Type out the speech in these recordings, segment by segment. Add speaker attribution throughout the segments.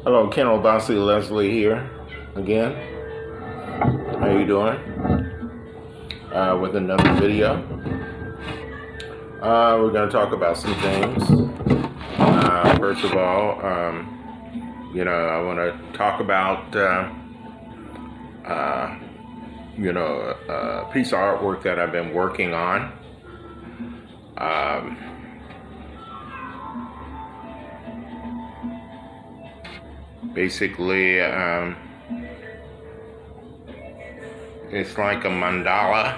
Speaker 1: Hello, Ken Obasi Leslie here again. How you doing? With another video. We're going to talk about some things. First of all, I want to talk about, a piece of artwork that I've been working on. Basically, it's like a mandala.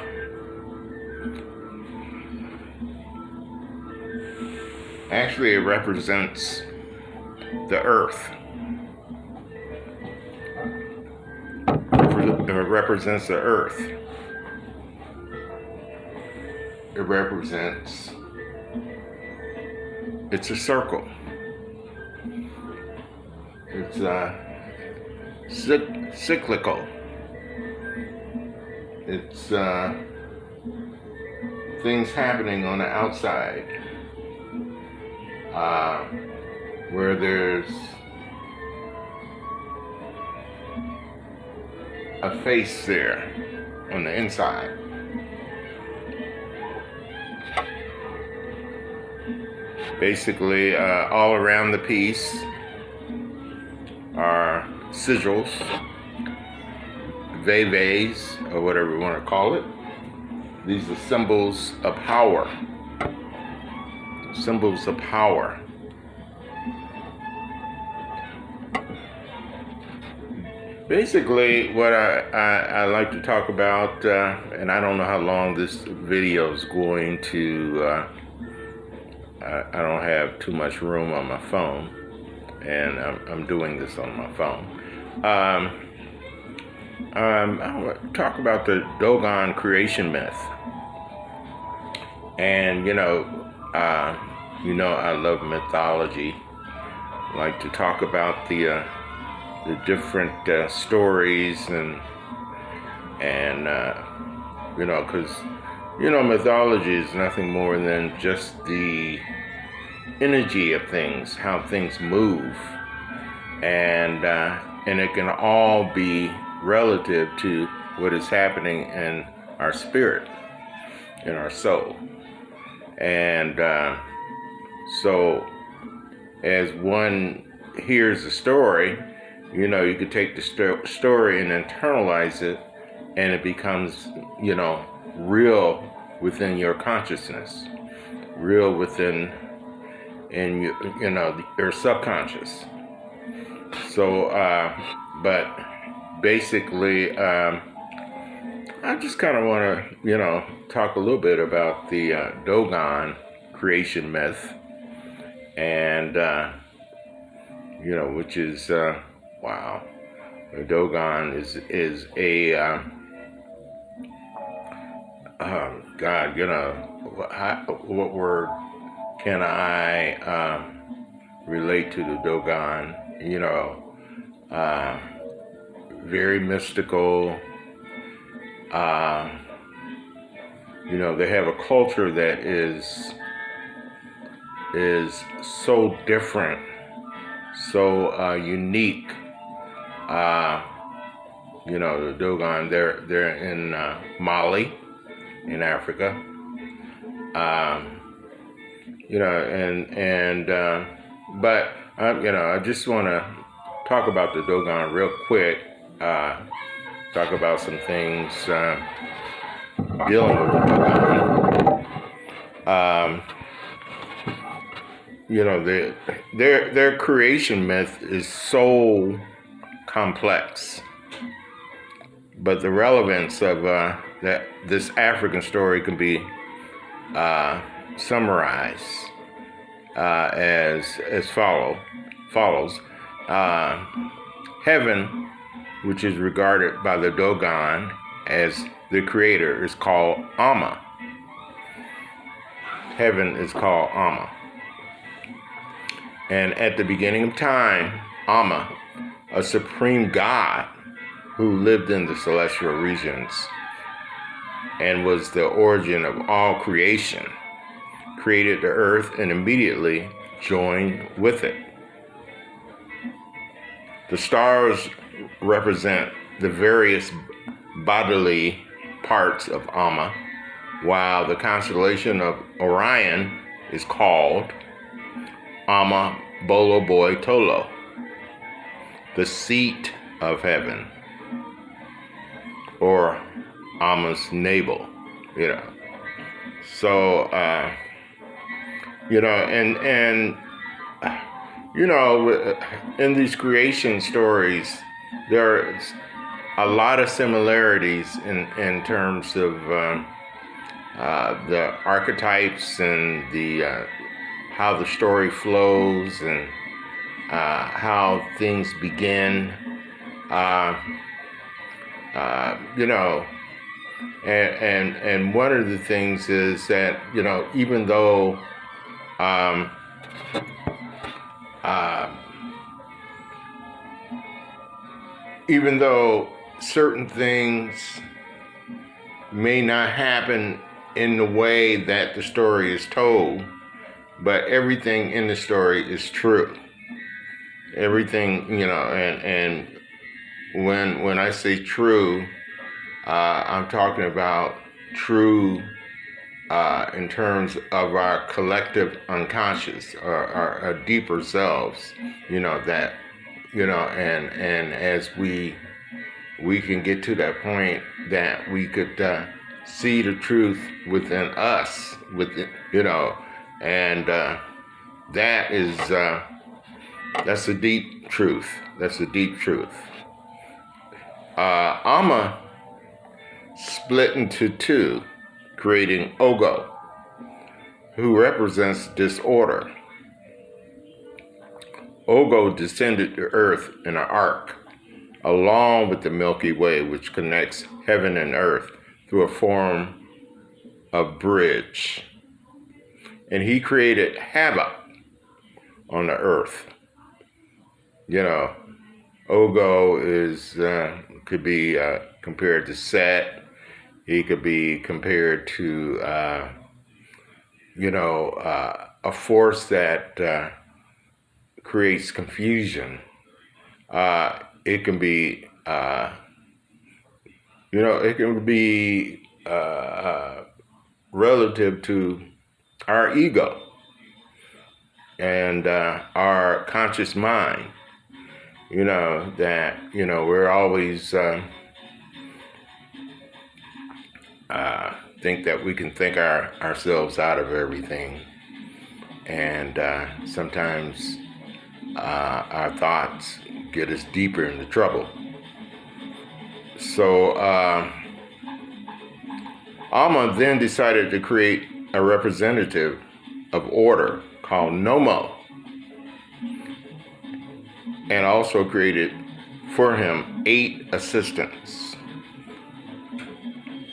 Speaker 1: Actually, it represents the earth. It represents the earth. It represents, it's a circle. It's cyclical. It's things happening on the outside where there's a face there on the inside. Basically, all around the piece are sigils, veves, or whatever you want to call it. These are symbols of power. Symbols of power. Basically, what I like to talk about, and I don't know how long this video is going to, I don't have too much room on my phone, and I'm doing this on my phone. I want to talk about the Dogon creation myth. And, I love mythology. I like to talk about the different stories and because, mythology is nothing more than just the energy of things, how things move. And it can all be relative to what is happening in our spirit, in our soul. And so as one hears a story, you could take the story and internalize it, and it becomes, real within your consciousness, real within your subconscious. So, but basically, I just kind of want to, talk a little bit about the Dogon creation myth, and which is wow. The Dogon is a God. What word can I relate to the Dogon? Very mystical. They have a culture that is so different, so unique. The Dogon, they're in Mali, in Africa. But I just want to talk about the Dogon real quick. Talk about some things dealing with the Dogon. Their creation myth is so complex, but the relevance of this African story can be summarized as follows. Heaven, which is regarded by the Dogon as the creator, is called Amma. Heaven is called Amma. And at the beginning of time, Amma, a supreme god who lived in the celestial regions and was the origin of all creation, created the earth and immediately joined with it. The stars represent the various bodily parts of Amma, while the constellation of Orion is called Amma Bolo Boy Tolo, the seat of heaven, or Amma's navel, you know. So, in these creation stories, there's a lot of similarities in terms of the archetypes and the how the story flows and how things begin. And one of the things is that, even though certain things may not happen in the way that the story is told, but everything in the story is true. Everything, and when I say true, I'm talking about true in terms of our collective unconscious, or our deeper selves, that, and as we can get to that point that we could see the truth within us, and that's a deep truth. That's a deep truth. Amma split into two, creating Ogo, who represents disorder. Ogo descended to earth in an ark, along with the Milky Way, which connects heaven and earth through a form of bridge. And he created havoc on the earth. Ogo could be compared to Set. He could be compared to, a force that creates confusion. It can be, relative to our ego and our conscious mind. That we're always think that we can think ourselves out of everything, and sometimes our thoughts get us deeper into trouble. So Amma then decided to create a representative of order called Nomo, and also created for him 8 assistants,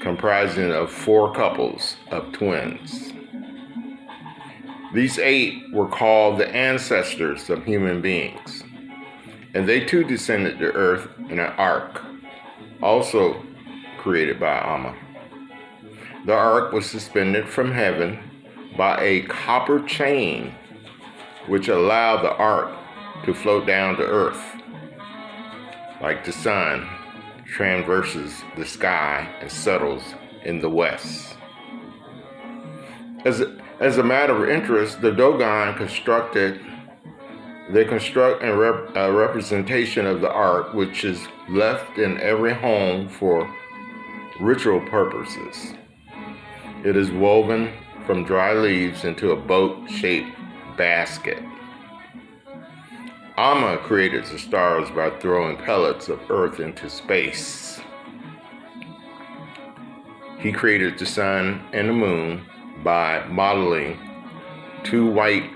Speaker 1: comprising of 4 couples of twins. These 8 were called the ancestors of human beings, and they too descended to earth in an ark, also created by Amma. The ark was suspended from heaven by a copper chain, which allowed the ark to float down to earth, like the sun traverses the sky and settles in the west. As a matter of interest, the Dogon construct a representation of the ark, which is left in every home for ritual purposes. It is woven from dry leaves into a boat-shaped basket. Amma created the stars by throwing pellets of earth into space. He created the sun and the moon by modeling 2 white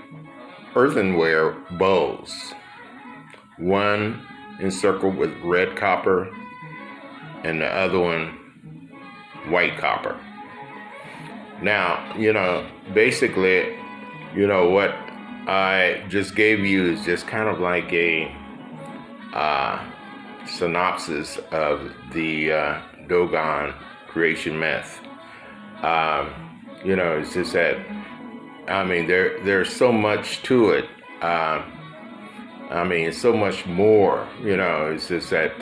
Speaker 1: earthenware bowls, one encircled with red copper and the other one white copper. Now, basically, what I just gave you is just kind of like a synopsis of the Dogon creation myth. It's just that, there's so much to it. I mean, it's so much more. It's just that.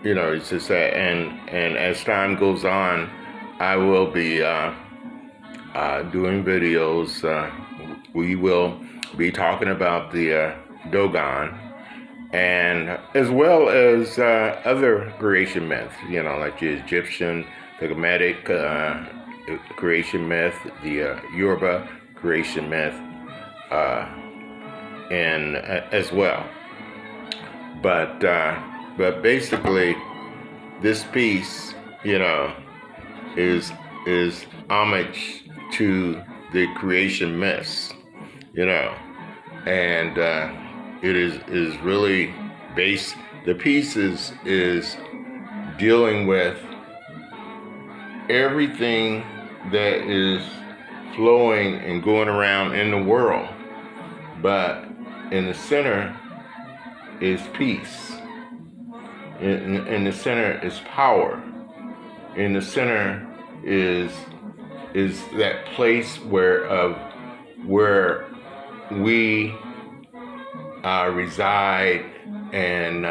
Speaker 1: It's just that, and as time goes on, I will be doing videos. We will be talking about the Dogon, and as well as other creation myths. Like the Egyptian, the Kemetic creation myth, the Yoruba creation myth, and as well. But basically, this piece, is homage to the creation myths, and it is really based. The piece is dealing with everything that is flowing and going around in the world, but in the center is peace. In the center is power. In the center is that place where we reside, and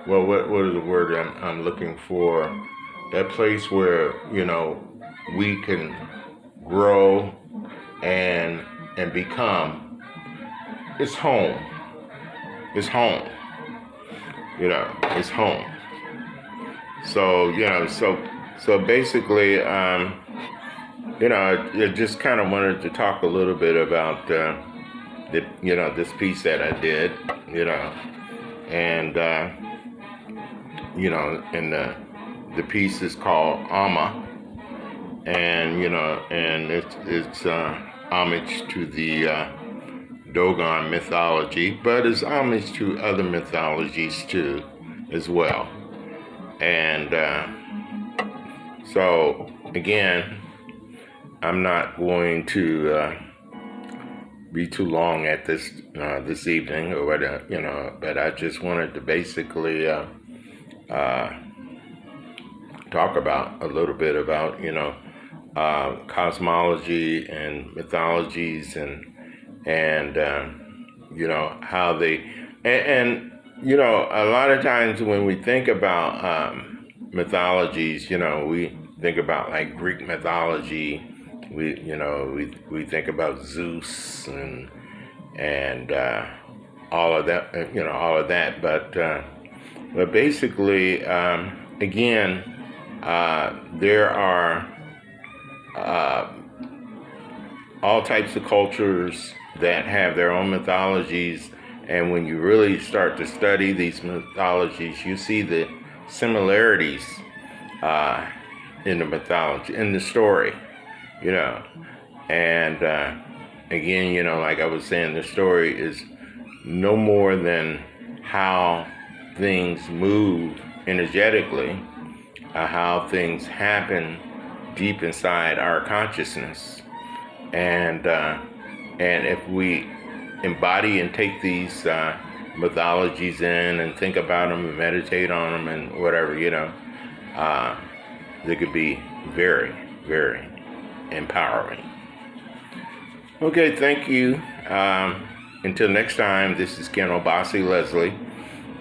Speaker 1: what is the word I'm looking for? That place where we can grow and become. It's home. It's home. It's home. So so basically, I just kind of wanted to talk a little bit about this piece that I did, and and the piece is called Amma, and and it's homage to the Dogon mythology, but it's homage to other mythologies too, as well. And so again, I'm not going to be too long at this this evening, or whatever, but I just wanted to basically talk about a little bit about cosmology and mythologies, and how they and a lot of times when we think about mythologies, we think about like Greek mythology. We think about Zeus and all of that, but basically, again, there are all types of cultures that have their own mythologies, and when you really start to study these mythologies, you see the similarities in the mythology, in the story, and again, like I was saying, the story is no more than how things move energetically, how things happen deep inside our consciousness, and if we embody and take these mythologies in and think about them and meditate on them and whatever, they could be very, very empowering. Okay, thank you. Until next time, this is Ken Obasi Leslie,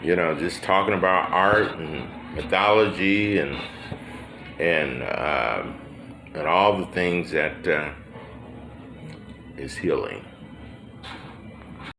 Speaker 1: just talking about art and mythology and all the things that is healing.